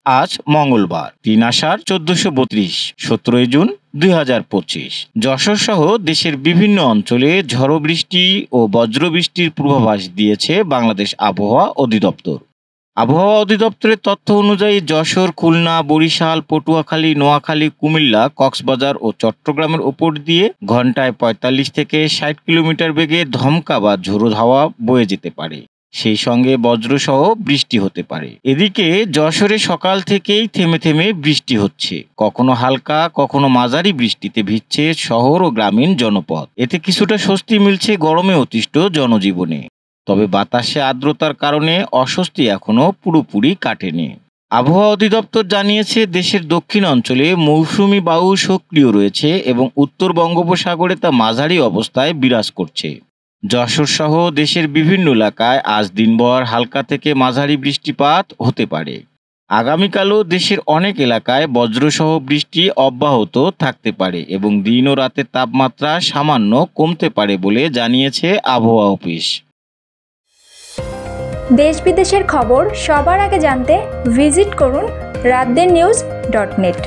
আজ মঙ্গলবার ৩ আষাঢ় ১৪৩২ ১৭ জুন ২০২৫। যশোর সহ দেশের বিভিন্ন অঞ্চলে ঝড়ো বৃষ্টি ও বজ্রবৃষ্টির পূর্বাভাস দিয়েছে বাংলাদেশ আবহাওয়া অধিদপ্তর। আবহাওয়া অধিদপ্তরের তথ্য অনুযায়ী যশোর, খুলনা, বরিশাল, পটুয়াখালী, নোয়াখালী, কুমিল্লা, কক্সবাজার ও চট্টগ্রামের উপর দিয়ে ঘন্টায় ৪৫ থেকে ৬০ কিলোমিটার বেগে ধমকা বা ঝোড়ো হাওয়া বয়ে যেতে পারে। সেই সঙ্গে বজ্রসহ বৃষ্টি হতে পারে। এদিকে যশোরে সকাল থেকেই থেমে থেমে বৃষ্টি হচ্ছে। কখনো হালকা, কখনো মাঝারি বৃষ্টিতে ভিজছে শহর ও গ্রামীণ জনপদ। এতে কিছুটা স্বস্তি মিলছে গরমে অতিষ্ঠ জনজীবনে। তবে বাতাসে আর্দ্রতার কারণে অস্বস্তি এখনো পুরোপুরি কাটেনি। আবহাওয়া অধিদপ্তর জানিয়েছে, দেশের দক্ষিণ অঞ্চলে মৌসুমি বায়ু সক্রিয় রয়েছে এবং উত্তর বঙ্গোপসাগরে তা মাঝারি অবস্থায় বিরাজ করছে। যশোর সহ দেশের বিভিন্ন এলাকায় আজ দিনভর হালকা থেকে মাঝারি বৃষ্টিপাত হতে পারে। আগামীকালও দেশের অনেক এলাকায় বজ্রসহ বৃষ্টি অব্যাহত থাকতে পারে এবং দিন ও রাতের তাপমাত্রা সামান্য কমতে পারে বলে জানিয়েছে আবহাওয়া অফিস। দেশ বিদেশের খবর সবার আগে জানতে ভিজিট করুন রাতদেরনিউজ.net।